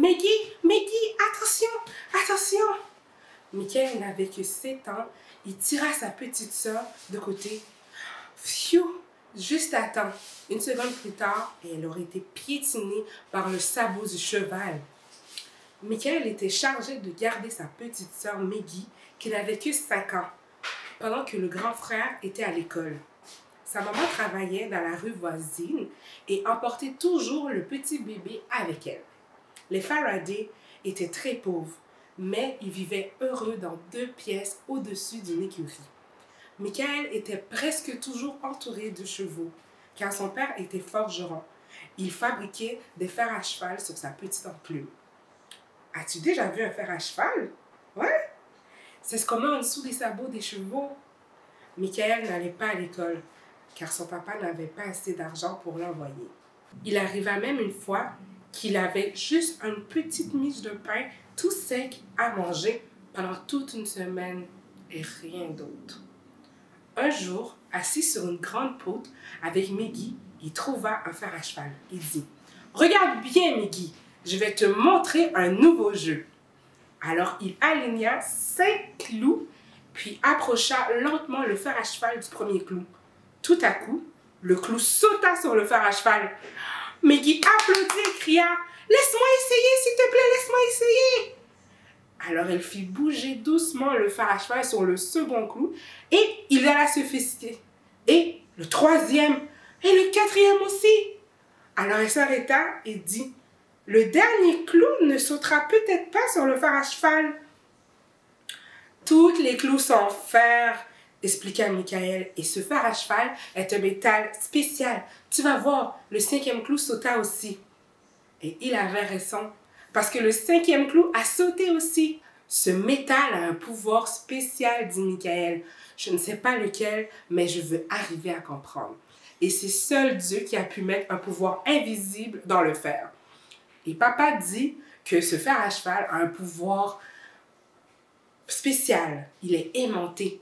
Maggie, Maggie, attention, attention. Michael n'avait que 7 ans. Il tira sa petite sœur de côté. Pfiou, juste à temps. Une seconde plus tard, et elle aurait été piétinée par le sabot du cheval. Michael était chargé de garder sa petite sœur Maggie, qui n'avait que 5 ans, pendant que le grand frère était à l'école. Sa maman travaillait dans la rue voisine et emportait toujours le petit bébé avec elle. Les Faraday étaient très pauvres, mais ils vivaient heureux dans 2 pièces au-dessus d'une écurie. Michael était presque toujours entouré de chevaux, car son père était forgeron. Il fabriquait des fers à cheval sur sa petite enclume. As-tu déjà vu un fer à cheval? Ouais? C'est ce qu'on met en dessous des sabots des chevaux. Michael n'allait pas à l'école, car son papa n'avait pas assez d'argent pour l'envoyer. Il arriva même une fois qu'il avait juste une petite miche de pain tout sec à manger pendant toute une semaine et rien d'autre. Un jour, assis sur une grande poutre avec Maggie, il trouva un fer à cheval. Il dit « Regarde bien, Maggie, je vais te montrer un nouveau jeu. » Alors il aligna 5 clous, puis approcha lentement le fer à cheval du premier clou. Tout à coup, le clou sauta sur le fer à cheval. Maggie applaudit et cria « Laisse-moi essayer, s'il te plaît, laisse-moi essayer !» Alors elle fit bouger doucement le fer à cheval sur le second clou et il alla se féliciter. Et le 3e et le 4e aussi. Alors elle s'arrêta et dit « Le dernier clou ne sautera peut-être pas sur le fer à cheval. » « Toutes les clous sont en fer, expliqua Michael, et ce fer à cheval est un métal spécial. Tu vas voir, le 5e clou sauta aussi. Et il avait raison, parce que le 5e clou a sauté aussi. Ce métal a un pouvoir spécial, dit Michael. Je ne sais pas lequel, mais je veux arriver à comprendre. Et c'est seul Dieu qui a pu mettre un pouvoir invisible dans le fer. Et papa dit que ce fer à cheval a un pouvoir spécial. Il est aimanté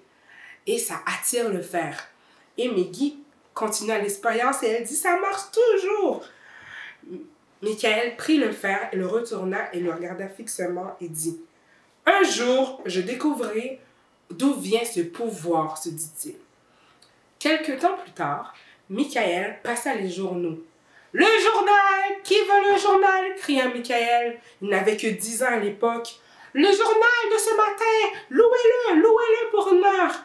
et ça attire le fer. Et Maggie continua l'expérience et elle dit « Ça marche toujours !» Michael prit le fer et le retourna et le regarda fixement et dit « Un jour, je découvrirai d'où vient ce pouvoir, se dit-il. » Quelque temps plus tard, Michael passa les journaux. « Le journal! Qui veut le journal? » cria Michael. Il n'avait que 10 ans à l'époque. « Le journal de ce matin! Louez-le pour une heure! »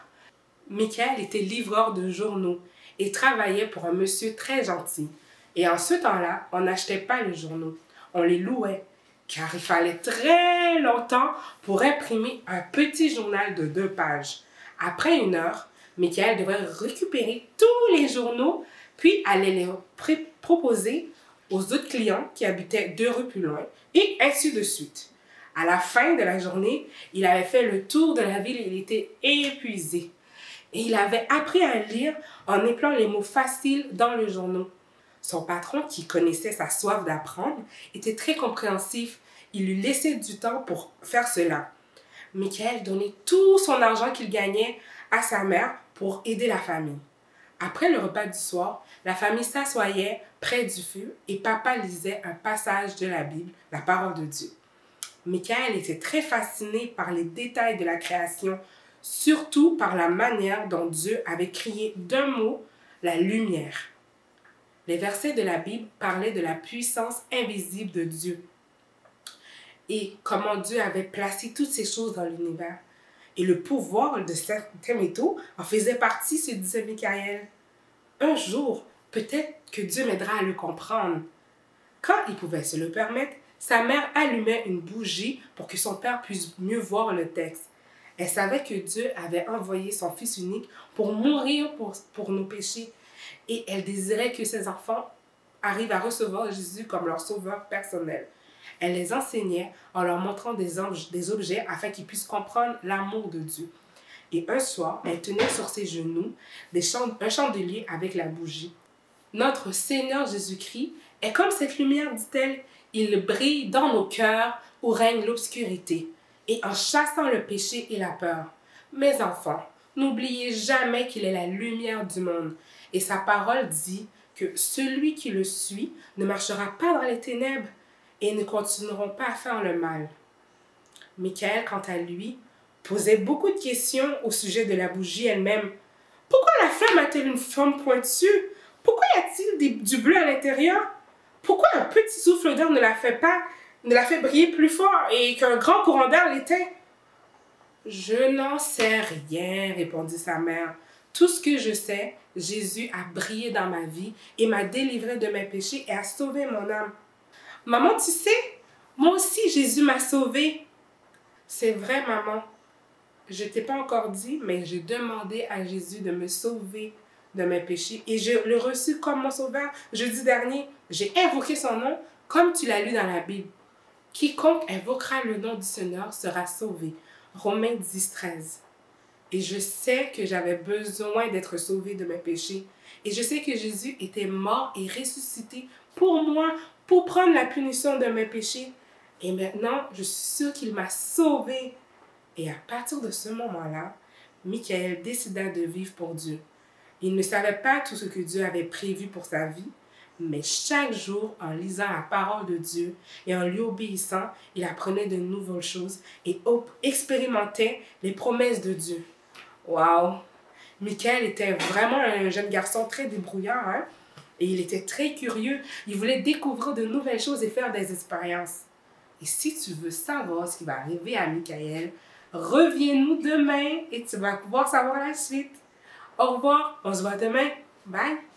Michael était livreur de journaux et travaillait pour un monsieur très gentil. Et en ce temps-là, on n'achetait pas les journaux, on les louait, car il fallait très longtemps pour imprimer un petit journal de 2 pages. Après 1 heure, Michael devait récupérer tous les journaux, puis aller les proposer aux autres clients qui habitaient 2 rues plus loin, et ainsi de suite. À la fin de la journée, il avait fait le tour de la ville et il était épuisé. Et il avait appris à lire en épelant les mots faciles dans le journal. Son patron, qui connaissait sa soif d'apprendre, était très compréhensif. Il lui laissait du temps pour faire cela. Michael donnait tout son argent qu'il gagnait à sa mère pour aider la famille. Après le repas du soir, la famille s'assoyait près du feu et papa lisait un passage de la Bible, la parole de Dieu. Michael était très fasciné par les détails de la création, surtout par la manière dont Dieu avait créé d'un mot la lumière. Les versets de la Bible parlaient de la puissance invisible de Dieu et comment Dieu avait placé toutes ces choses dans l'univers. Et le pouvoir de certains métaux en faisait partie, se disait Michael. Un jour, peut-être que Dieu m'aidera à le comprendre. Quand il pouvait se le permettre, sa mère allumait une bougie pour que son père puisse mieux voir le texte. Elle savait que Dieu avait envoyé son Fils unique pour mourir pour nos péchés. Et elle désirait que ses enfants arrivent à recevoir Jésus comme leur sauveur personnel. Elle les enseignait en leur montrant des objets afin qu'ils puissent comprendre l'amour de Dieu. Et un soir, elle tenait sur ses genoux un chandelier avec la bougie. Notre Seigneur Jésus-Christ est comme cette lumière, dit-elle. Il brille dans nos cœurs où règne l'obscurité et en chassant le péché et la peur. Mes enfants, n'oubliez jamais qu'il est la lumière du monde. Et sa parole dit que celui qui le suit ne marchera pas dans les ténèbres. et ne continueront pas à faire le mal. Michael, quant à lui, posait beaucoup de questions au sujet de la bougie elle-même. Pourquoi la flamme a-t-elle une forme pointue? Pourquoi y a-t-il du bleu à l'intérieur? Pourquoi un petit souffle d'air ne la fait briller plus fort et qu'un grand courant d'air l'éteint? Je n'en sais rien, répondit sa mère. Tout ce que je sais, Jésus a brillé dans ma vie et m'a délivré de mes péchés et a sauvé mon âme. Maman, tu sais, moi aussi Jésus m'a sauvée. C'est vrai, maman. Je ne t'ai pas encore dit, mais j'ai demandé à Jésus de me sauver de mes péchés et je l'ai reçu comme mon sauveur. Jeudi dernier, j'ai invoqué son nom comme tu l'as lu dans la Bible. Quiconque invoquera le nom du Seigneur sera sauvé. Romains 10, 13. Et je sais que j'avais besoin d'être sauvée de mes péchés. Et je sais que Jésus était mort et ressuscité pour moi, pour prendre la punition de mes péchés. Et maintenant, je suis sûre qu'il m'a sauvée. Et à partir de ce moment-là, Michael décida de vivre pour Dieu. Il ne savait pas tout ce que Dieu avait prévu pour sa vie, mais chaque jour, en lisant la parole de Dieu et en lui obéissant, il apprenait de nouvelles choses et expérimentait les promesses de Dieu. Waouh! Michael était vraiment un jeune garçon très débrouillard, hein? Et il était très curieux. Il voulait découvrir de nouvelles choses et faire des expériences. Et si tu veux savoir ce qui va arriver à Michael, reviens-nous demain et tu vas pouvoir savoir la suite. Au revoir, on se voit demain. Bye!